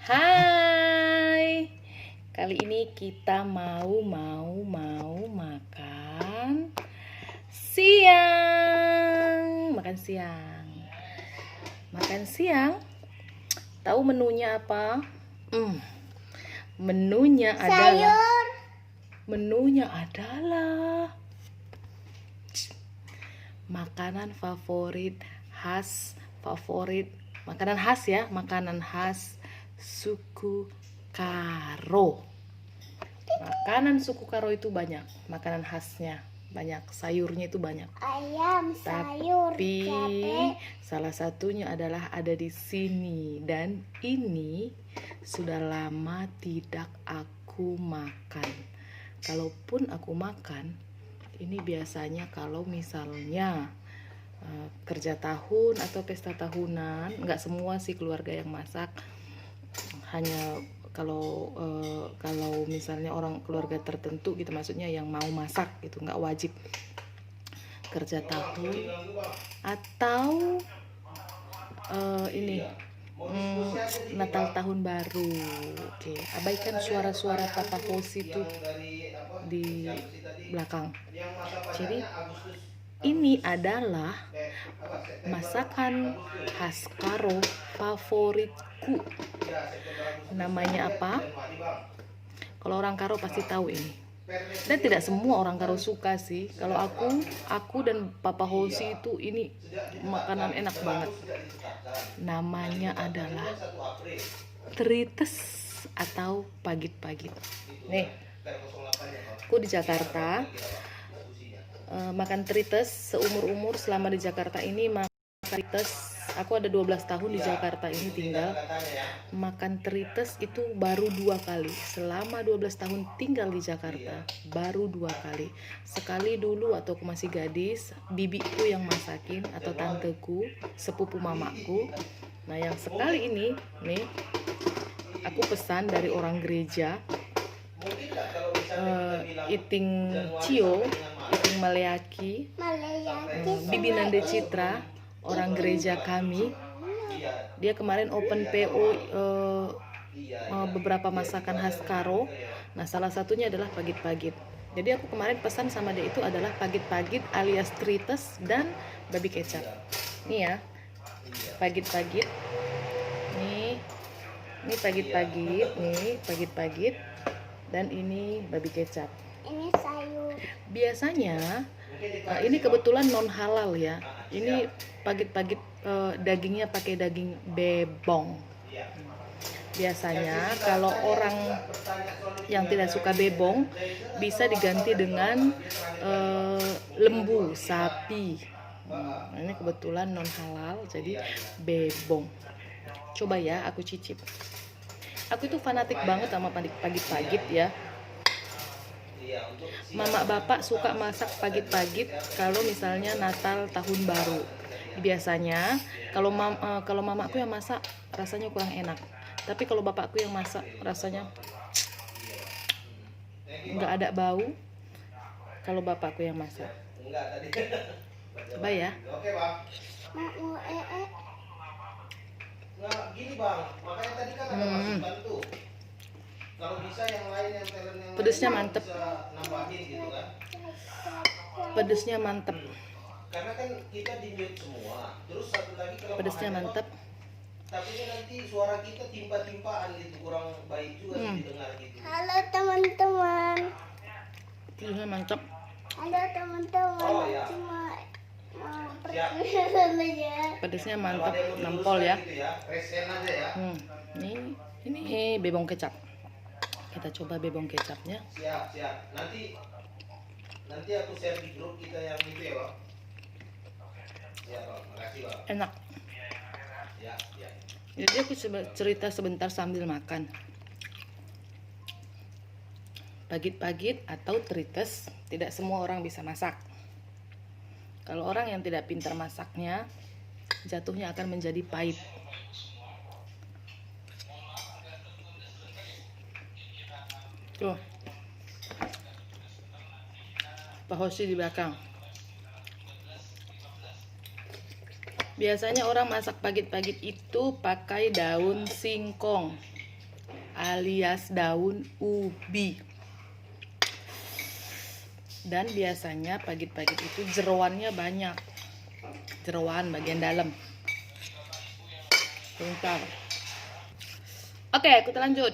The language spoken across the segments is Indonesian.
Hai, kali ini kita mau makan siang. Makan siang. Tahu menunya apa? Menunya adalah makanan khas suku Karo. Makanan suku Karo itu banyak, makanan khasnya banyak, sayurnya itu banyak. Ayam, sayur, Tapi cabai. salah satunya adalah ada di sini, dan ini sudah lama tidak aku makan. Kalaupun aku makan, ini biasanya kalau misalnya kerja tahun atau pesta tahunan. Nggak semua sih keluarga yang masak, hanya kalau misalnya orang keluarga tertentu gitu, maksudnya yang mau masak gitu, nggak wajib kerja tahun atau Natal tahun baru. Oke, abaikan suara-suara Papa Hosi itu di belakang. Jadi ini adalah masakan khas Karo favoritku. Namanya apa? Kalau orang Karo pasti tahu ini. Dan tidak semua orang Karo suka sih. Kalau aku dan Papa Hosi itu ini makanan enak banget. Namanya adalah trites atau pagit-pagit. Nih, aku di Jakarta. Makan trites seumur-umur selama di Jakarta ini. Makan trites, aku ada 12 tahun di Jakarta ini tinggal. Makan trites itu baru 2 kali selama 12 tahun tinggal di Jakarta, baru 2 kali. Sekali dulu waktu aku masih gadis, bibiku yang masakin atau tanteku, sepupu mamaku. Nah, yang sekali ini nih aku pesan dari orang gereja, Iting Cio, Iting Maleaki, Bibi Nande Citra, orang gereja kami. Dia kemarin open PO beberapa masakan khas Karo. Nah, salah satunya adalah pagit-pagit. Jadi aku kemarin pesan sama dia itu adalah pagit-pagit alias trites dan babi kecap. Nih ya, pagit-pagit. Nih pagit-pagit, dan ini babi kecap. Ini sayur. Biasanya ini kebetulan non halal ya. Ini pagit-pagit dagingnya pakai daging bebong. Biasanya kalau orang yang tidak suka bebong bisa diganti dengan lembu, sapi. Ini kebetulan non halal, jadi bebong. Coba ya, aku cicip. Aku itu fanatik banget sama pagit-pagit ya. Mama bapak suka masak pagit-pagit kalau misalnya Natal tahun baru. Biasanya kalau mamaku yang masak rasanya kurang enak. Tapi kalau bapakku yang masak rasanya nggak ada bau. Kalau bapakku yang masak. Coba ya. Mau Nggak gini bang, makanya tadi kan ada masukan tuh. Kalau bisa yang lain yang talent yang Pedesnya lain mantep. bisa nambahin gitu kan. Pedesnya mantep. Karena kan kita di mute semua. Terus satu lagi kalau Pedesnya makan mantep. tapi nanti suara kita timpa-timpaan gitu, kurang baik juga didengar gitu. Halo teman-teman. Pedesnya mantep. Halo teman-teman. Oh, ya. Cuma mau Siap. perkenalan aja. Pedesnya Kalau mantep, ada yang mau nampol ya. gitu ya, resen aja ya. Ini bebong kecap. Kita coba bebong kecapnya. Siap. Nanti aku share di grup kita yang itu ya bang. Siap bang, makasih bang. Enak. Ya. Jadi aku cerita sebentar sambil makan. Pagit-pagit atau trites tidak semua orang bisa masak. Kalau orang yang tidak pintar masaknya, jatuhnya akan menjadi pahit. Tuh, Pak Hoshi di belakang. Biasanya orang masak pagit-pagit itu pakai daun singkong. alias daun ubi. Dan biasanya pagit-pagit itu jeroannya banyak. Jeroan bagian dalam. Bentar. Oke, kita lanjut.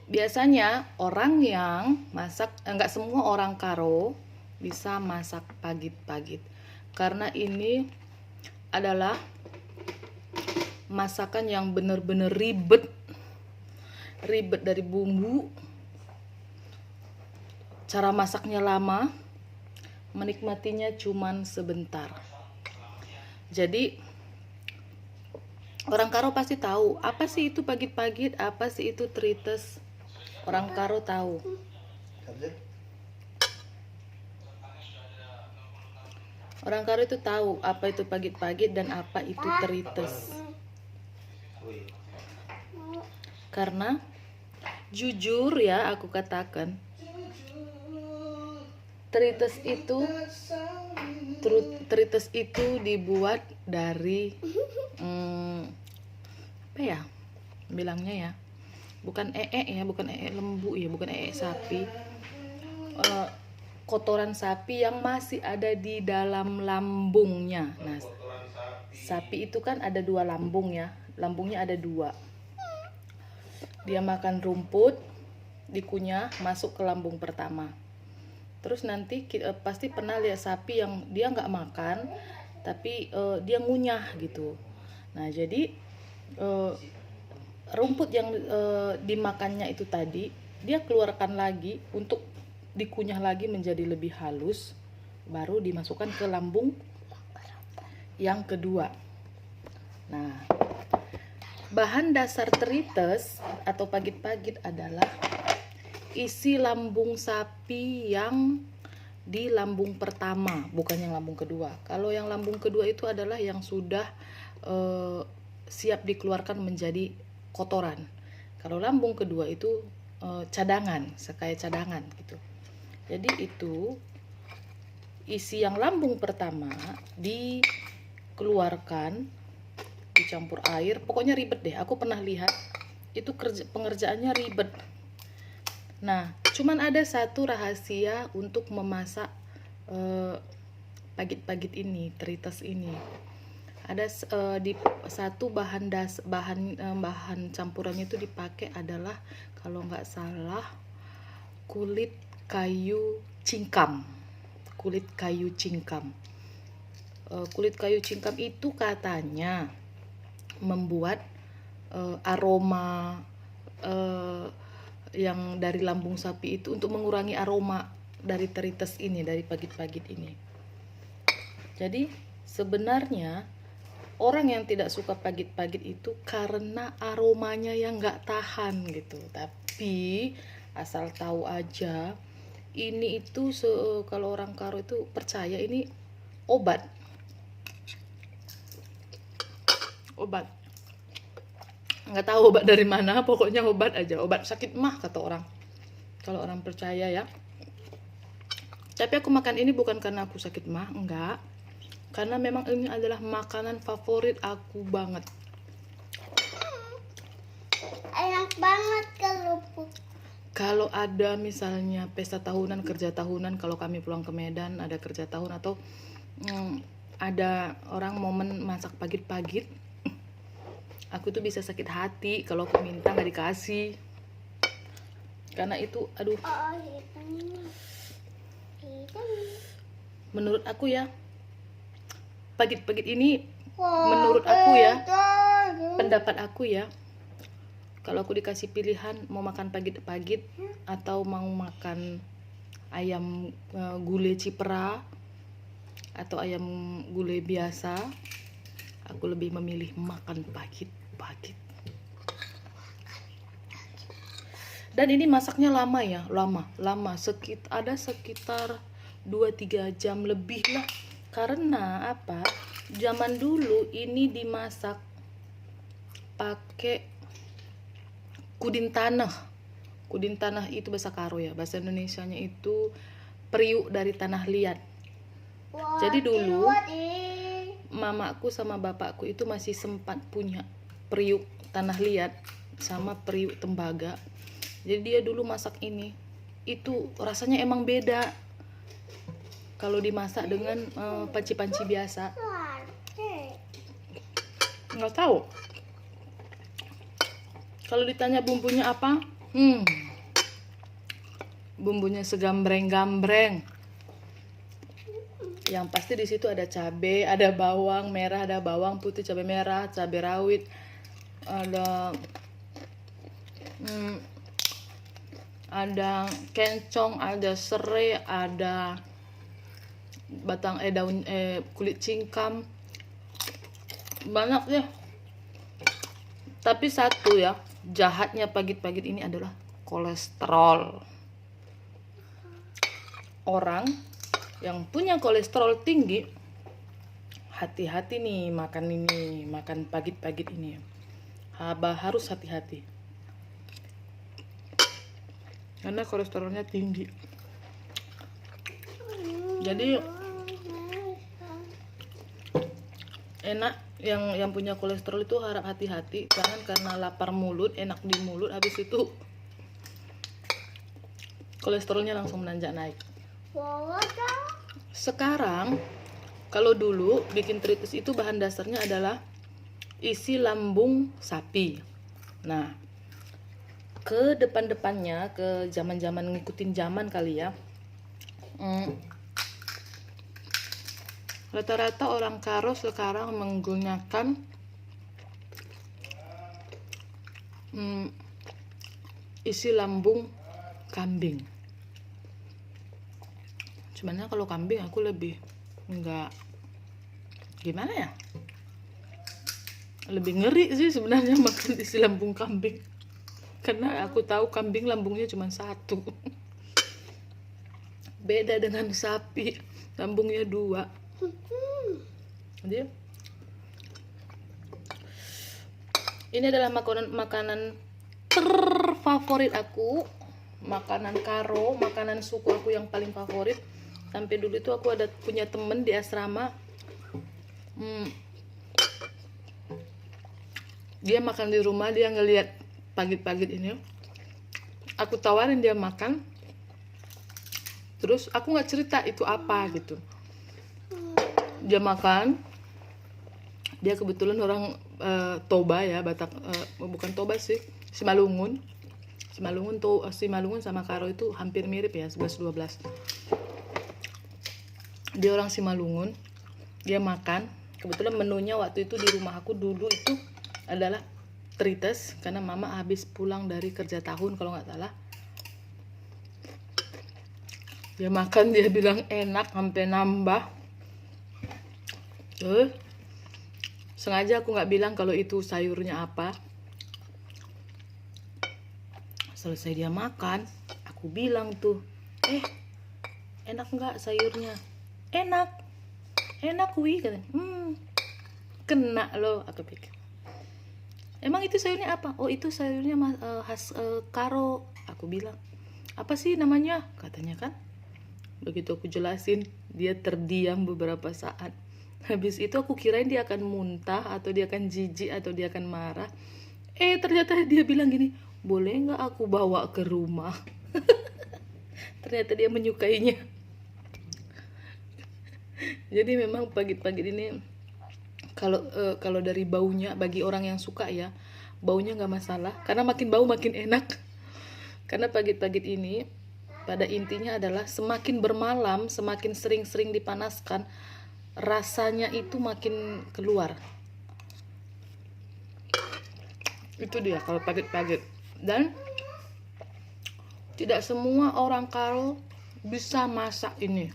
Biasanya orang yang masak, enggak semua orang Karo bisa masak pagit-pagit. Karena ini adalah masakan yang bener-bener ribet. Ribet dari bumbu. Cara masaknya lama, menikmatinya cuman sebentar. Jadi orang Karo pasti tahu apa sih itu pagit-pagit, apa sih itu trites. Orang Karo tahu. Orang Karo itu tahu apa itu pagit-pagit dan apa itu trites. Karena jujur ya aku katakan, trites itu dibuat dari apa ya bilangnya ya, bukan bukan lembu ya, bukan sapi, kotoran sapi yang masih ada di dalam lambungnya. Nah, sapi itu kan ada 2 lambung ya, lambungnya ada 2. Dia makan rumput, dikunyah, masuk ke lambung pertama. Terus nanti pasti pernah lihat sapi yang dia nggak makan, tapi dia ngunyah gitu. Nah, jadi rumput yang dimakannya itu tadi, dia keluarkan lagi untuk dikunyah lagi menjadi lebih halus, baru dimasukkan ke lambung yang kedua. Nah, bahan dasar trites atau pagit-pagit adalah isi lambung sapi yang di lambung pertama, bukan yang lambung kedua. Kalau yang lambung kedua itu adalah yang sudah siap dikeluarkan menjadi kotoran. Kalau lambung kedua itu cadangan, kayak cadangan gitu. Jadi itu isi yang lambung pertama dikeluarkan, dicampur air, pokoknya ribet deh. Aku pernah lihat itu pengerjaannya ribet. Nah, cuman ada satu rahasia untuk memasak pagit-pagit ini, trites ini. Ada di satu bahan campurannya itu dipakai adalah kalau nggak salah kulit kayu cingkam. Kulit kayu cingkam. Kulit kayu cingkam itu katanya membuat aroma yang dari lambung sapi itu, untuk mengurangi aroma dari trites ini, dari pagit-pagit ini. Jadi sebenarnya orang yang tidak suka pagit-pagit itu karena aromanya yang nggak tahan gitu. Tapi asal tahu aja, ini itu kalau orang Karo itu percaya ini obat. Nggak tahu obat dari mana, pokoknya obat aja, obat sakit mah kata orang, kalau orang percaya ya. Tapi aku makan ini bukan karena aku sakit mah, enggak, karena memang ini adalah makanan favorit aku banget. Enak banget kerupuk. Kalau ada misalnya pesta tahunan, kerja tahunan, kalau kami pulang ke Medan ada kerja tahun atau ada orang momen masak pagit-pagit, aku tuh bisa sakit hati kalau aku minta nggak dikasih. Karena itu, aduh. Menurut aku ya, pagit-pagit ini, menurut aku ya, pendapat aku ya, kalau aku dikasih pilihan mau makan pagit-pagit atau mau makan ayam gulai cipera atau ayam gulai biasa, aku lebih memilih makan pagit-pagit. Dan ini masaknya lama ya, lama. Ada sekitar 2-3 jam lebih lah. Karena apa? Zaman dulu ini dimasak pakai kudin tanah. Kudin tanah itu bahasa Karo ya. Bahasa Indonesianya itu periuk dari tanah liat. Jadi dulu mamaku sama bapakku itu masih sempat punya periuk tanah liat. sama periuk tembaga. Jadi dia dulu masak ini, itu rasanya emang beda kalau dimasak dengan panci-panci biasa. Nggak tahu. Kalau ditanya bumbunya apa, bumbunya segambreng-gambreng. Yang pasti di situ ada cabai, ada bawang merah, ada bawang putih, cabai merah, cabai rawit, ada kencong, ada serai, ada daun kulit cingkam, banyak ya. Tapi satu ya, jahatnya pagit-pagit ini adalah kolesterol. Orang yang punya kolesterol tinggi, hati-hati nih makan ini, makan pagit-pagit ini. Harus hati-hati. Karena kolesterolnya tinggi. Jadi enak yang punya kolesterol itu harap hati-hati, jangan karena lapar mulut, enak di mulut, habis itu kolesterolnya langsung menanjak naik. Sekarang kalau dulu bikin tritis itu bahan dasarnya adalah isi lambung sapi. Nah, ke depan-depannya, ke zaman-zaman ngikutin zaman kali ya, rata-rata orang Karo sekarang menggunakan isi lambung kambing. Sebenarnya kalau kambing aku lebih enggak, gimana ya, lebih ngeri sih sebenarnya makan isi lambung kambing. Karena aku tahu kambing lambungnya cuma satu. Beda dengan sapi, lambungnya 2. Jadi ini adalah makanan terfavorit aku, makanan Karo, makanan suku aku yang paling favorit. Sampai dulu itu aku ada punya temen di asrama, dia makan di rumah, dia ngelihat pagit-pagit ini, aku tawarin dia makan, terus aku nggak cerita itu apa gitu. Dia makan, dia kebetulan orang Toba ya, Batak, bukan Toba sih, Simalungun sama Karo itu hampir mirip ya, 11-12. Dia orang Simalungun, dia makan, kebetulan menunya waktu itu di rumah aku dulu itu adalah trites, karena mama habis pulang dari kerja tahun kalau nggak salah. Dia makan, dia bilang enak sampai nambah. Sengaja aku nggak bilang kalau itu sayurnya apa. Selesai dia makan, aku bilang tuh, enak nggak sayurnya? Enak wih, katanya. Kena lo, aku pikir. Emang itu sayurnya apa? Oh, itu sayurnya khas Karo. Aku bilang, apa sih namanya? Katanya kan. Begitu aku jelasin, dia terdiam beberapa saat. Habis itu aku kirain dia akan muntah, atau dia akan jijik, atau dia akan marah. Ternyata dia bilang gini, boleh nggak aku bawa ke rumah? Ternyata dia menyukainya. Jadi memang pagit-pagit ini, kalau dari baunya, bagi orang yang suka ya, baunya nggak masalah, karena makin bau makin enak. Karena pagit-pagit ini pada intinya adalah semakin bermalam, semakin sering-sering dipanaskan, rasanya itu makin keluar. Itu dia kalau pagit-pagit. Dan tidak semua orang Karo bisa masak ini,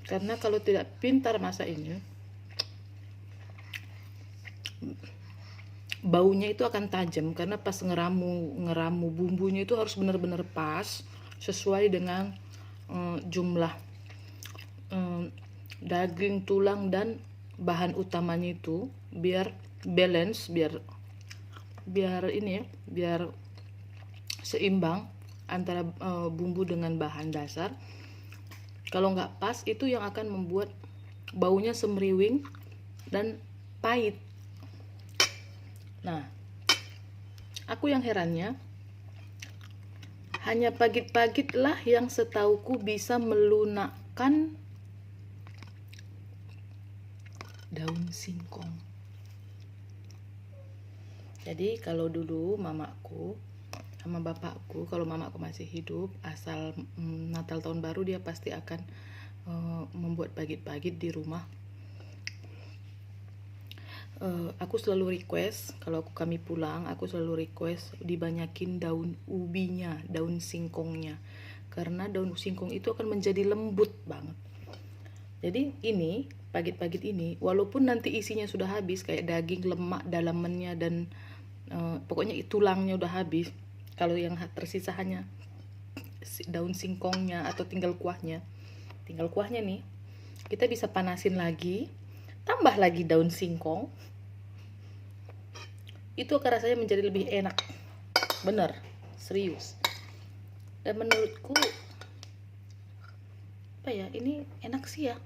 karena kalau tidak pintar masak ini, baunya itu akan tajam. Karena pas ngeramu bumbunya itu harus benar-benar pas, sesuai dengan jumlah daging, tulang, dan bahan utamanya itu, biar balance, biar ini ya, biar seimbang antara bumbu dengan bahan dasar. Kalau nggak pas, itu yang akan membuat baunya semriwing dan pahit. Nah, Aku yang herannya, hanya pagit-pagit lah yang setauku bisa melunakkan daun singkong. Jadi kalau dulu mamaku sama bapakku, kalau mamaku masih hidup, asal Natal tahun baru dia pasti akan membuat pagit-pagit di rumah. Aku selalu request kalau kami pulang, aku selalu request dibanyakin daun ubinya, daun singkongnya, karena daun singkong itu akan menjadi lembut banget. Jadi ini pagit-pagit ini, walaupun nanti isinya sudah habis kayak daging, lemak, dalamannya dan pokoknya tulangnya udah habis, kalau yang tersisa hanya daun singkongnya atau tinggal kuahnya nih, kita bisa panasin lagi, tambah lagi daun singkong, itu akan rasanya menjadi lebih enak. Bener, serius. Dan menurutku apa ya, ini enak sih ya.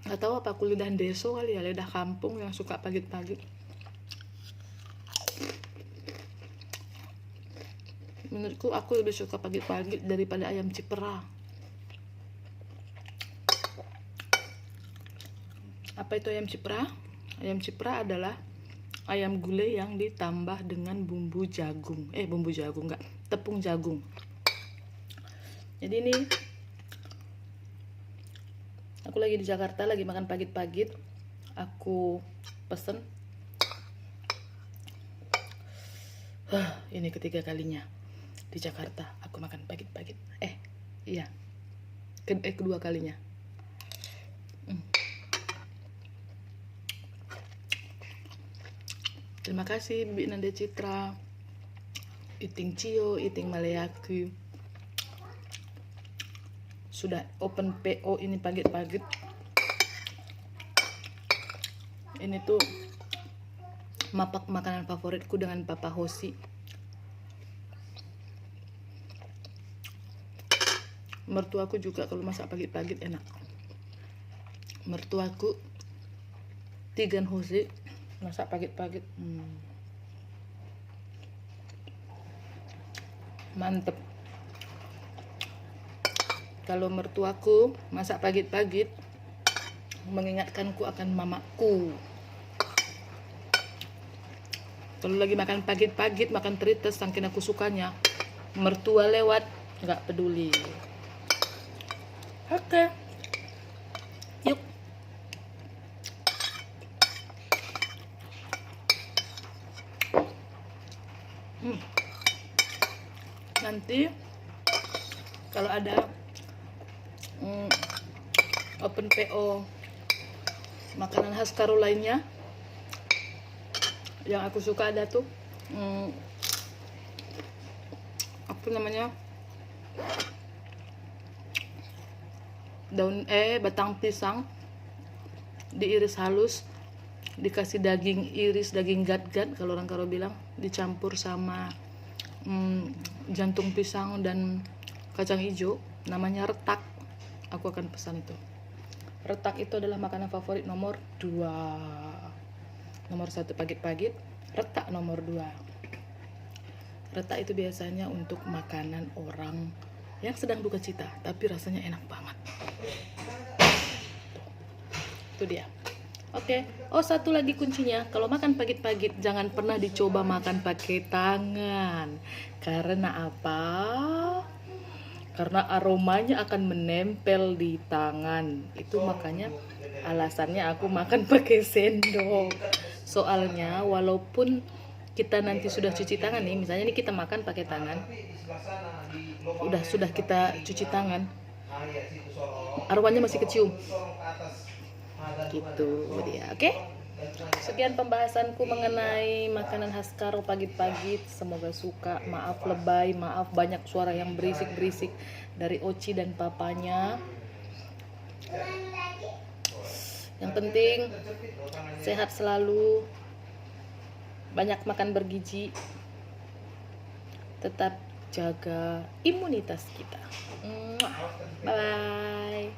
Gak tahu apa aku lidah deso kali ya, lidah kampung yang suka pagit-pagit. Menurutku aku lebih suka pagit-pagit daripada ayam cipera. Apa itu ayam cipra? Ayam cipra adalah ayam gulai yang ditambah dengan bumbu jagung. Bumbu jagung enggak, tepung jagung. Jadi ini aku lagi di Jakarta, lagi makan pagit-pagit. Aku pesen. Ini ketiga kalinya di Jakarta aku makan pagit-pagit. Kedua kalinya. Terima kasih Bi Nanda Citra, Iting Cio, Iting Maleaku. Sudah open PO ini pagit-pagit. Ini tuh makanan favoritku dengan Papa Hosi. Mertuaku juga kalau masak pagit-pagit enak. Mertuaku Tigan Hosi masak pagit-pagit, mantep. Kalau mertuaku masak pagit-pagit mengingatkanku akan mamaku. Kalau lagi makan pagit-pagit, makan terites, saking aku sukanya, mertua lewat nggak peduli. Oke, yuk. Nanti kalau ada open PO makanan khas Karo lainnya yang aku suka, ada tuh apa namanya, batang pisang diiris halus, dikasih daging iris, daging gat-gat kalau orang Karo bilang, dicampur sama jantung pisang dan kacang hijau, namanya retak. Aku akan pesan itu. Retak itu adalah makanan favorit nomor 2. Nomor 1 pagit-pagit, retak nomor 2. Retak itu biasanya untuk makanan orang yang sedang duka cita, tapi rasanya enak banget. Itu dia. Oke. Oh, satu lagi kuncinya, kalau makan pagit-pagit jangan pernah dicoba makan pakai tangan. Karena apa? Karena aromanya akan menempel di tangan. Itu makanya alasannya aku makan pakai sendok. Soalnya walaupun kita nanti sudah cuci tangan nih, misalnya nih kita makan pakai tangan, sudah kita cuci tangan, aromanya masih kecium. Gitu dia. Oke? Sekian pembahasanku mengenai makanan khas Karo pagit-pagit. Semoga suka. Maaf lebay, maaf banyak suara yang berisik-berisik dari Oci dan papanya. Yang penting sehat selalu, banyak makan bergizi, tetap jaga imunitas kita. Bye bye.